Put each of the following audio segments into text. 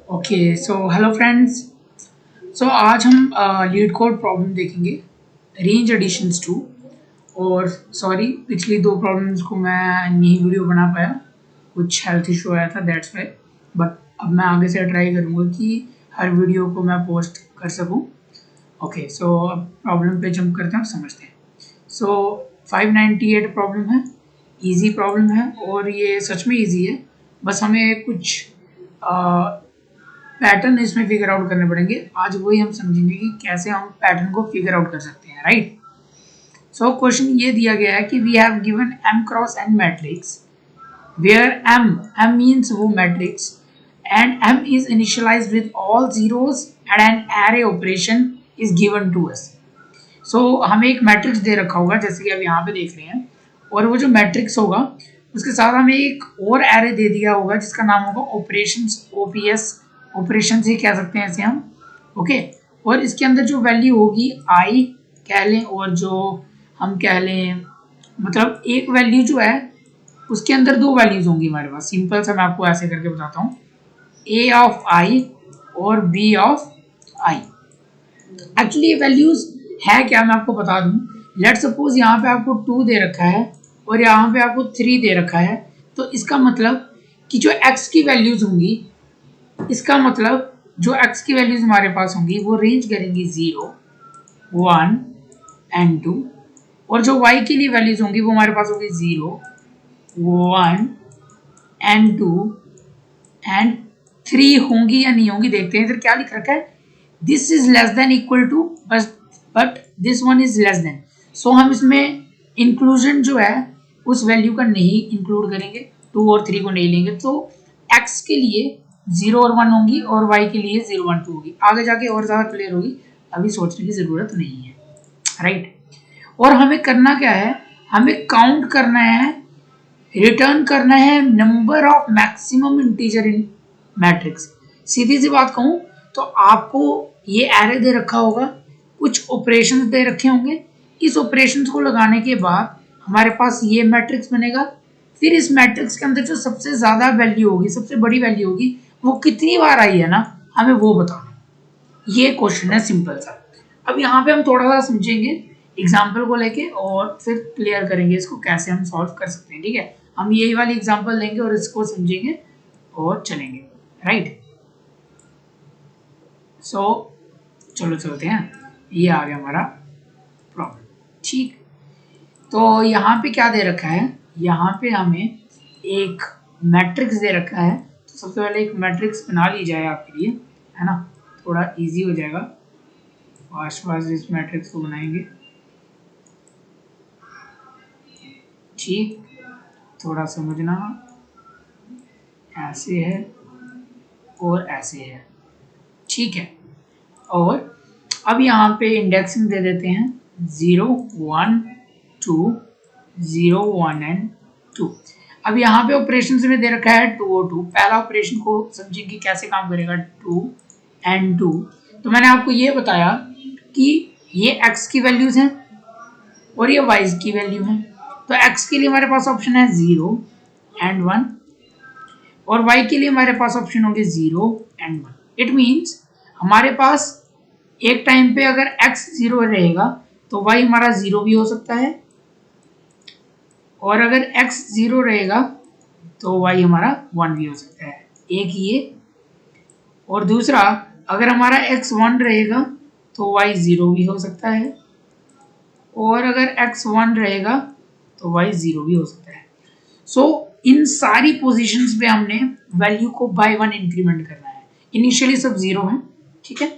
Okay so hello friends. So आज हम LeetCode problem देखेंगे, रेंज एडिशंस टू। और सॉरी, पिछली दो प्रॉब्लम्स को मैं नहीं वीडियो बना पाया, कुछ हेल्थ इशू आया था, दैट्स वाई। बट अब मैं आगे से ट्राई करूँगा कि हर वीडियो को मैं पोस्ट कर सकूँ। ओके सो अब प्रॉब्लम पे जंप करते हैं और समझते हैं। सो 598 प्रॉब्लम है, इजी प्रॉब्लम है और ये सच में इजी है। बस हमें कुछ पैटर्न इसमें फिगर आउट करने पड़ेंगे। आज वही हम समझेंगे कि कैसे हम पैटर्न को फिगर आउट कर सकते हैं, राइट। सो क्वेश्चन ये दिया गया है कि we have given m cross n matrix where m means वो matrix and m is initialised with all zeros and an array operation is given to us. So हमें एक मैट्रिक्स दे रखा होगा, जैसे कि अब यहाँ पे देख रहे हैं, और वो जो मैट्रिक्स होगा उसके साथ हमें एक और एरे दे दिया होगा जिसका नाम होगा ऑपरेशंस, ओपीएस ऑपरेशन ही कह सकते हैं इसे हम। ओके, और इसके अंदर जो वैल्यू होगी आई कह लें, और जो हम कह लें मतलब एक वैल्यू जो है उसके अंदर दो वैल्यूज होंगी हमारे पास। सिंपल सा मैं आपको ऐसे करके बताता हूँ, ए ऑफ आई और बी ऑफ आई। एक्चुअली ये वैल्यूज है क्या, मैं आपको बता दूं। लेट सपोज यहाँ पे आपको 2 दे रखा है और यहाँ पे आपको 3 दे रखा है, तो इसका मतलब कि जो x की वैल्यूज होंगी, इसका मतलब जो x की वैल्यूज हमारे पास होंगी वो रेंज करेंगी 0, 1 एंड 2, और जो y के लिए वैल्यूज होंगी वो हमारे पास होगी 0, 1 एंड 2 एंड 3 होंगी या नहीं होंगी, देखते हैं। इधर क्या लिख रखा है, this is less than equal to, but this one is less than. So हम इसमें इंक्लूजन जो है उस वैल्यू का नहीं इंक्लूड करेंगे, 2 और 3 को नहीं लेंगे। तो x के लिए 0 और 1 होंगी और y के लिए 0, 1, 2 होगी। आगे जाके और ज़्यादा क्लियर होगी, अभी सोचने की ज़रूरत नहीं है, राइट। और हमें करना क्या है, हमें काउंट करना है, रिटर्न करना है number of maximum integer in matrix. सीधी सी बात कहूँ तो आपको ये एरे दे रखा होगा, कुछ ऑपरेशंस दे रखे होंगे, इस ऑपरेशंस को लगाने के बाद हमारे पास ये मैट्रिक्स बनेगा। फिर इस मैट्रिक्स के अंदर जो सबसे ज़्यादा वैल्यू होगी, सबसे बड़ी वैल्यू होगी, वो कितनी बार आई है ना, हमें वो बताना। ये क्वेश्चन है सिंपल सा। अब यहाँ पे हम थोड़ा सा समझेंगे एग्जाम्पल को लेके और फिर क्लियर करेंगे इसको कैसे हम सॉल्व कर सकते हैं, ठीक है। हम यही वाली एग्जाम्पल लेंगे और इसको समझेंगे और चलेंगे, राइट। सो चलो चलते हैं, ये आ गया हमारा प्रॉब्लम, ठीक। तो यहाँ पे क्या दे रखा है, यहाँ पे हमें एक मैट्रिक्स दे रखा है। तो सबसे पहले एक मैट्रिक्स बना ली जाए आपके लिए, है ना, थोड़ा इजी हो जाएगा। फास्ट फास्ट इस मैट्रिक्स को बनाएंगे, ठीक। थोड़ा समझना, ऐसे है और ऐसे है, ठीक है। और अब यहाँ पे इंडेक्सिंग दे देते हैं 0, 1, 2, 0, 1 एंड 2। अब यहाँ पे ऑपरेशन में दे रखा है 2 और 2। पहला ऑपरेशन को समझेंगे कैसे काम करेगा, 2 एंड 2। तो मैंने आपको ये बताया कि ये x की वैल्यूज हैं और ये y की वैल्यू है। तो x के लिए हमारे पास ऑप्शन है 0 एंड 1 और y के लिए हमारे पास ऑप्शन होंगे 0 एंड 1। इट मीन्स हमारे पास एक टाइम पे अगर x 0 रहेगा तो y हमारा 0 भी हो सकता है, और अगर x 0 रहेगा तो y हमारा 1 भी हो सकता है, एक ये। और दूसरा, अगर हमारा x 1 रहेगा तो y 0 भी हो सकता है, और अगर x 1 रहेगा तो y 0 भी हो सकता है। सो इन सारी पोजीशंस पे हमने वैल्यू को बाय 1 इंक्रीमेंट करना है। इनिशियली सब 0 है, ठीक है,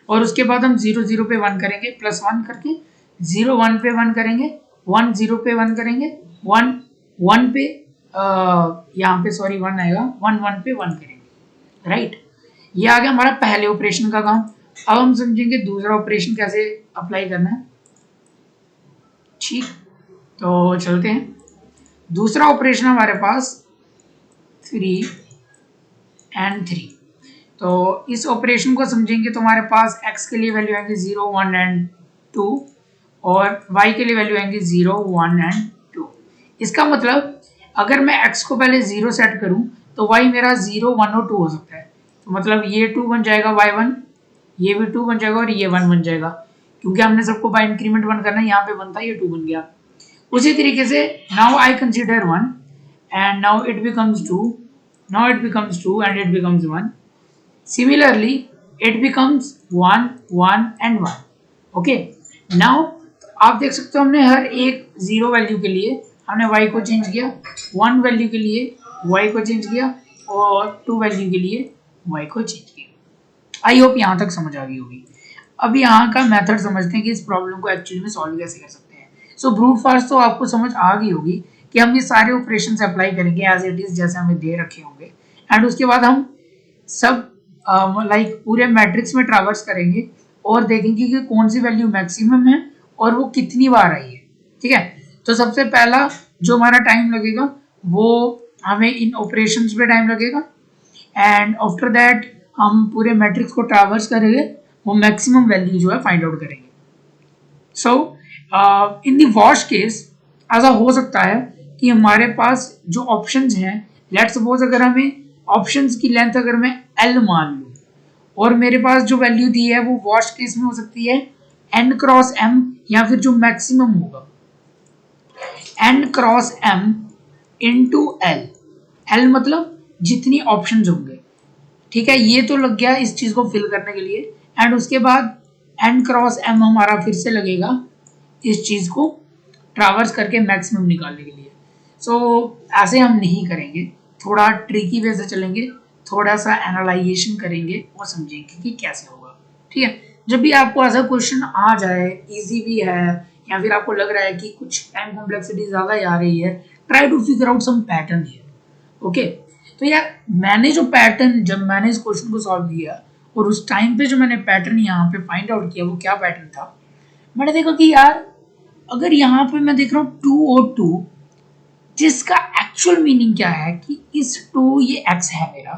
और उसके बाद हम 0, 0 पे 1 करेंगे, प्लस 1 करके 0, 1 पे 1 करेंगे, 1, 0 पे 1 करेंगे, 1, 1 पे यहाँ पे सॉरी 1 आएगा, 1, 1 पे 1 करेंगे, राइट। ये आ गया हमारा पहले ऑपरेशन का काम। अब हम समझेंगे दूसरा ऑपरेशन कैसे अप्लाई करना है, ठीक। तो चलते हैं, दूसरा ऑपरेशन हमारे पास 3 एंड 3। तो इस ऑपरेशन को समझेंगे तो हमारे पास x के लिए वैल्यू आएंगे 0, 1 एंड 2 और y के लिए वैल्यू आएंगे 0, 1 एंड 2। इसका मतलब अगर मैं x को पहले 0 सेट करूं तो y मेरा 0, 1 और 2 हो सकता है। तो मतलब ये 2 बन जाएगा y1, ये भी 2 बन जाएगा और ये 1 बन जाएगा, क्योंकि हमने सबको बाय इंक्रीमेंट 1 करना है, यहाँ पे 1 था, ये 2 बन गया। उसी तरीके से now I consider 1 and now it becomes 2, now it becomes 2 and it becomes 1. Similarly it becomes 1 1 and 1. okay, now आप देख सकते हो हमने हर एक 0 वैल्यू के लिए हमने y को चेंज किया, 1 वैल्यू के लिए y को चेंज किया और 2 वैल्यू के लिए y को चेंज किया। आई होप यहाँ तक समझ आ गई होगी। अब यहाँ का मेथड समझते हैं कि इस प्रॉब्लम को एक्चुअली में सॉल्व कैसे कर सकते हैं। सो ब्रूट फोर्स तो आपको समझ आ गई होगी कि हम ये सारे ऑपरेशन अप्लाई करेंगे एज इट इज जैसे हमें दे रखे होंगे, एंड उसके बाद हम सब लाइक पूरे मैट्रिक्स में ट्रैवर्स करेंगे और देखेंगे कि कौन सी वैल्यू मैक्सिमम है और वो कितनी बार आई है। ठीक है, तो सबसे पहला जो हमारा टाइम लगेगा वो हमें इन ऑपरेशंस पे टाइम लगेगा, एंड आफ्टर दैट हम पूरे मैट्रिक्स को ट्रैवर्स करेंगे, वो मैक्सिमम वैल्यू जो है फाइंड आउट करेंगे। सो इन द वर्स्ट केस ऐसा हो सकता है कि हमारे पास जो ऑप्शंस हैं, लेट्स सपोज अगर हमें ऑप्शंस की लेंथ अगर मैं L मान लूँ और मेरे पास जो वैल्यू दी है वो वर्स्ट केस में हो सकती है n क्रॉस m, या फिर जो मैक्सिमम होगा n cross m into L। L मतलब जितनी ऑप्शंस होंगे। ठीक है, ये तो लग गया इस चीज को फिल करने के लिए, एंड उसके बाद n क्रॉस m हमारा फिर से लगेगा इस चीज को ट्रैवर्स करके मैक्सिमम निकालने के लिए। सो ऐसे हम नहीं करेंगे, थोड़ा ट्रिकी वे से चलेंगे, थोड़ा सा एनालाइजेशन करेंगे और समझेंगे कि कैसे होगा। ठीक है, जब भी आपको ऐसा क्वेश्चन आ जाए, इजी भी है या फिर आपको लग रहा है कि कुछ टाइम कॉम्प्लेक्सिटी ज़्यादा आ रही है, try to figure out some pattern here. Okay, तो यार मैंने जो पैटर्न, जब मैंने इस क्वेश्चन को सॉल्व किया और उस टाइम पे जो मैंने पैटर्न यहाँ पे फाइंड आउट किया, वो क्या पैटर्न था, मैंने देखा कि यार अगर यहाँ पे मैं देख रहा हूँ 2 और 2, जिसका एक्चुअल मीनिंग क्या है कि इस 2 ये x है मेरा,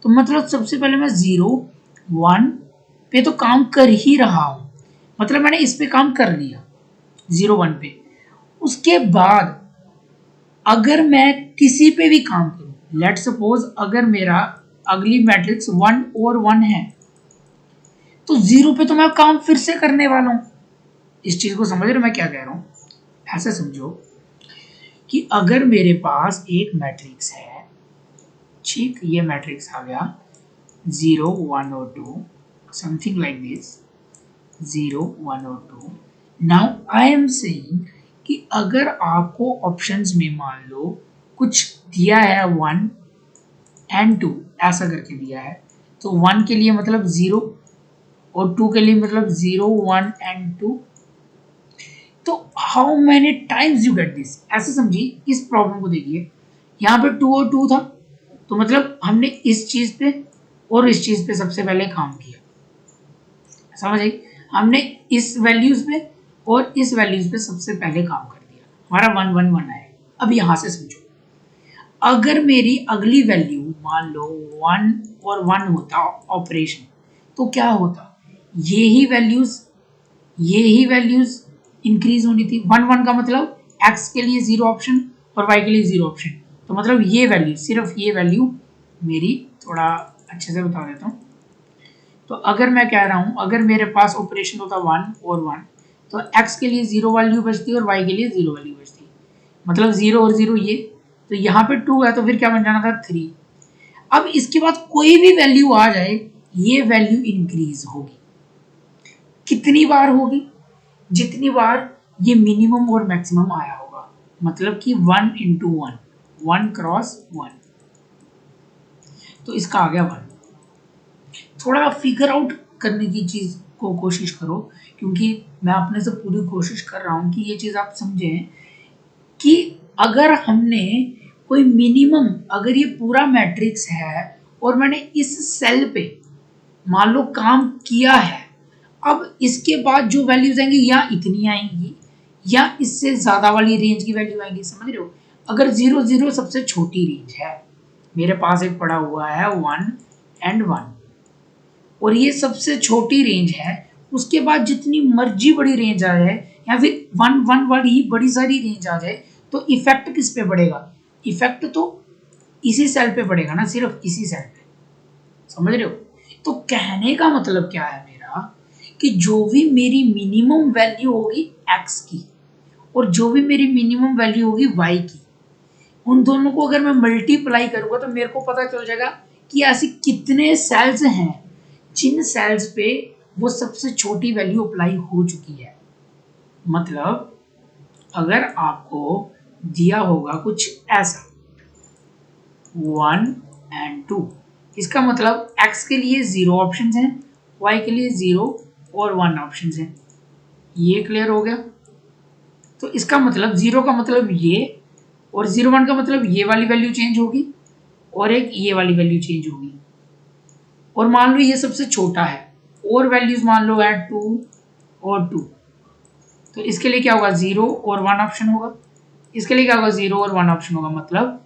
तो मतलब सबसे पहले मैं 0 1 पे तो काम कर ही रहा हूँ, मतलब मैंने इस पे काम कर लिया 0 1 पे। उसके बाद अगर मैं किसी पे भी काम करूँ, लेट सपोज अगर मेरा अगली मैट्रिक्स 1 और 1 है, तो 0 पे तो मैं काम फिर से करने वाला हूँ। इस चीज को समझ रहे मैं क्या कह रहा हूँ? ऐसे समझो कि अगर मेरे पास एक मैट्रिक्स है, ठीक, ये मैट्रिक्स आ गया 0 1 और 2, समथिंग लाइक दिस 0 1 और 2। नाउ आई एम सेइंग कि अगर आपको ऑप्शंस में मान लो कुछ दिया है 1 एंड 2 ऐसा करके दिया है, तो 1 के लिए मतलब 0 और 2 के लिए मतलब 0 1 एंड 2, तो how many times you get this, ऐसे समझिए। इस प्रॉब्लम को देखिए, यहाँ पे 2 और 2 था, तो मतलब हमने इस चीज पे और इस चीज पे सबसे पहले काम किया, समझ आई? हमने इस वैल्यूज पे और इस वैल्यूज पे सबसे पहले काम कर दिया, हमारा 1 1 1 आया। अब यहाँ से समझो, अगर मेरी अगली वैल्यू मान लो 1 और 1 होता ऑपरेशन, तो क्या होता, ये ही वैल्यूज इंक्रीज होनी थी। 1 1 का मतलब x के लिए 0 ऑप्शन और y के लिए 0 ऑप्शन, तो मतलब ये वैल्यू, सिर्फ ये वैल्यू मेरी, थोड़ा अच्छे से बता देता हूँ। तो अगर मैं कह रहा हूँ अगर मेरे पास ऑपरेशन होता 1 और 1, तो x के लिए 0 वैल्यू बचती और y के लिए 0 वैल्यू बचती, मतलब 0 और 0 ये, तो यहाँ पे 2 है तो फिर क्या बन जाना था 3। अब इसके बाद कोई भी वैल्यू आ जाए, ये वैल्यू इंक्रीज होगी। कितनी बार होगी? जितनी बार ये मिनिमम और मैक्सिमम आया होगा, मतलब कि 1 इंटू 1, 1 क्रॉस 1, तो इसका आ गया 1। थोड़ा फिगर आउट करने की चीज को कोशिश करो, क्योंकि मैं अपने से पूरी कोशिश कर रहा हूं कि ये चीज आप समझें कि अगर हमने कोई मिनिमम, अगर ये पूरा मैट्रिक्स है और मैंने इस सेल पे मान लो काम किया है, अब इसके बाद जो वैल्यूज आएंगी या इतनी आएंगी या इससे ज्यादा वाली रेंज की वैल्यू आएंगी, समझ रहे हो? अगर 0 0 सबसे छोटी रेंज है, मेरे पास एक पड़ा हुआ है 1 एंड 1 और ये सबसे छोटी रेंज है, उसके बाद जितनी मर्जी बड़ी रेंज आ जाए या फिर 1 1 वाली बड़ी सारी रेंज आ जाए, तो इफेक्ट किस पे पड़ेगा? इफेक्ट तो इसी सेल पे पड़ेगा ना, सिर्फ इसी सेल पे। समझ रहे हो? तो कहने का मतलब क्या है मेरा कि जो भी मेरी मिनिमम वैल्यू होगी x की और जो भी मेरी मिनिमम वैल्यू होगी y की, उन दोनों को अगर मैं मल्टीप्लाई करूंगा तो मेरे को पता चल जाएगा कि ऐसे कितने सेल्स हैं जिन सेल्स पे वो सबसे छोटी वैल्यू अप्लाई हो चुकी है। मतलब अगर आपको दिया होगा कुछ ऐसा 1 and 2, इसका मतलब x के लिए 0 ऑप्शंस हैं, y के लिए 0 और 1 ऑप्शंस हैं। ये क्लियर हो गया? तो इसका मतलब 0 का मतलब ये और 0 1 का मतलब ये वाली वैल्यू चेंज होगी और एक ये वाली वैल्यू चेंज होगी। और मान लो ये सबसे छोटा है और वैल्यूज मान लो है 2 और 2, तो इसके लिए क्या होगा 0 और 1 ऑप्शन होगा। इसके लिए क्या होगा 0 और 1 ऑप्शन होगा। मतलब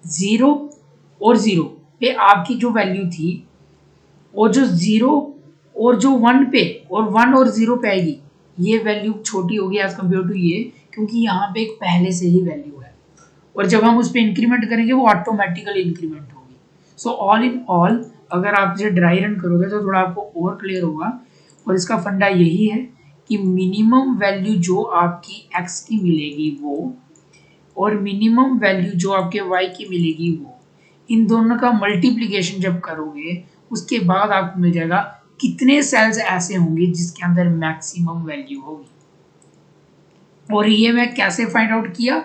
0 और 0 पे आपकी जो वैल्यू थी और जो 0 और जो 1 पे और 1 और 0 पे आएगी ये वैल्यू छोटी होगी एज कम्पेयर टू ये, क्योंकि यहाँ पे एक पहले से ही वैल्यू है और जब हम उस पर इंक्रीमेंट करेंगे वो ऑटोमेटिकली इंक्रीमेंट होगी। सो ऑल इन ऑल अगर आप इसे ड्राई रन करोगे तो थोड़ा आपको और क्लियर होगा। और इसका फंडा यही है कि मिनिमम वैल्यू जो आपकी x की मिलेगी वो और मिनिमम वैल्यू जो आपके y की मिलेगी वो, इन दोनों का मल्टीप्लिकेशन जब करोगे उसके बाद आपको मिल जाएगा कितने सेल्स ऐसे होंगे जिसके अंदर मैक्सिमम वैल्यू होगी। और ये मैं कैसे फाइंड आउट किया,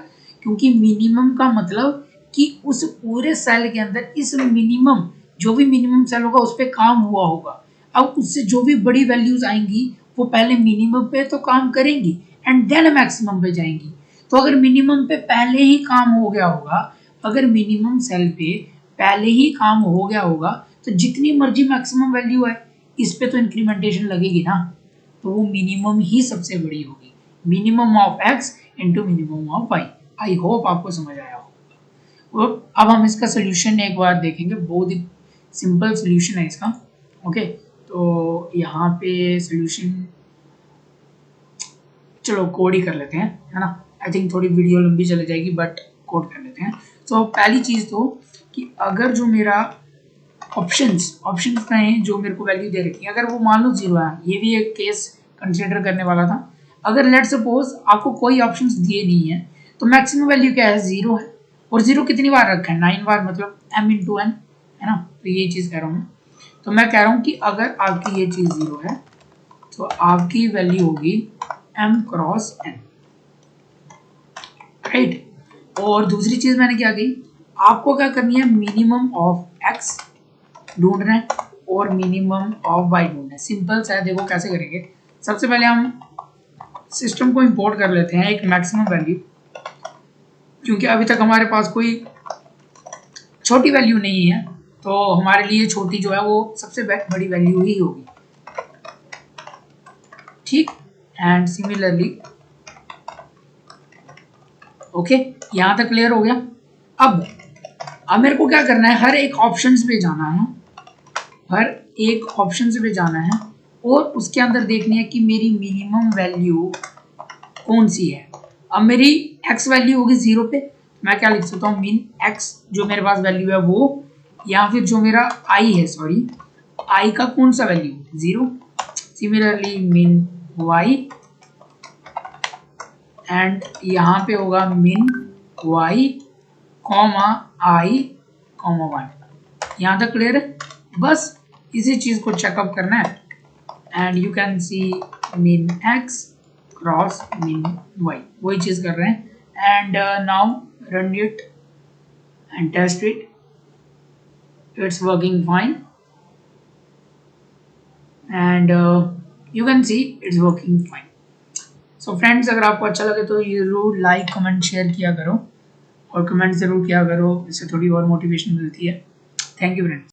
क्योंकि मिनिमम का मतलब कि उस पूरे सेल के अंदर इस मिनिमम जो भी मिनिमम सेल होगा उस पर काम हुआ होगा। अब उससे जो भी बड़ी वैल्यूज आएंगी वो पहले मिनिमम पे तो काम करेंगी एंड देन मैक्सिमम पे जाएंगी। तो अगर मिनिमम पे पहले ही काम हो गया होगा, अगर मिनिमम सेल पे पहले ही काम हो गया होगा तो जितनी मर्जी मैक्सिमम वैल्यू है इस पे तो इंक्रीमेंटेशन लगेगी ना, तो वो मिनिमम ही सबसे बड़ी होगी। Minimum of x into minimum of y। I hope आपको समझ आया हो। अब हम इसका सोल्यूशन एक बार देखेंगे, बहुत ही सिंपल सोल्यूशन है इसका। ओके, तो यहाँ पे सोल्यूशन चलो कोड ही कर लेते हैं, है ना। आई थिंक थोड़ी वीडियो लंबी चली जाएगी बट कोड कर लेते हैं। तो पहली चीज़ तो कि अगर जो मेरा ऑप्शंस हैं जो मेरे को वैल्यू दे रखी है, अगर वो मान लो 0 है, ये भी एक केस कंसिडर करने वाला था। अगर लेट सपोज आपको कोई ऑप्शंस दिए नहीं है तो मैक्सिमम वैल्यू क्या है 0 है। और 0 कितनी बार रखा है 9 बार, मतलब m इंटू n, है ना। तो ये चीज़ कह रहा हूँ मैं। तो मैं कह रहा हूँ कि अगर आपकी ये चीज़ 0 है तो आपकी वैल्यू होगी m क्रॉस n, राइट। और दूसरी चीज़ मैंने क्या की, आपको क्या करनी है मिनिमम ऑफ x ढूंढना है और मिनिमम ऑफ y ढूंढना है। सिंपल सा है, देखो कैसे करेंगे। सबसे पहले हम सिस्टम को इंपोर्ट कर लेते हैं एक मैक्सिमम वैल्यू, क्योंकि अभी तक हमारे पास कोई छोटी वैल्यू नहीं है तो हमारे लिए छोटी जो है वो सबसे बड़ी वैल्यू ही होगी, ठीक। एंड सिमिलरली ओके, यहाँ तक क्लियर हो गया। अब मेरे को क्या करना है, हर एक ऑप्शंस पे जाना है, हर एक ऑप्शन पे जाना है और उसके अंदर देखनी है कि मेरी मिनिमम वैल्यू कौन सी है। अब मेरी x वैल्यू होगी 0 पे, मैं क्या लिख सकता हूँ मिन x जो मेरे पास वैल्यू है वो, या फिर जो मेरा i है, सॉरी i का कौन सा वैल्यू 0। सिमिलरली मिन y एंड यहाँ पे होगा मिन y कॉमा i कॉमा 1। यहाँ तक क्लियर है? बस इसी चीज को चेकअप करना है एंड यू कैन सी मिन x क्रॉस मिन y, वही चीज कर रहे हैं। And now run it and test it, it's working fine and you can see it's working fine. So friends, अगर आपको अच्छा लगे तो जरूर लाइक कमेंट शेयर किया करो और कमेंट ज़रूर किया करो, इससे थोड़ी और मोटिवेशन मिलती है। Thank you friends.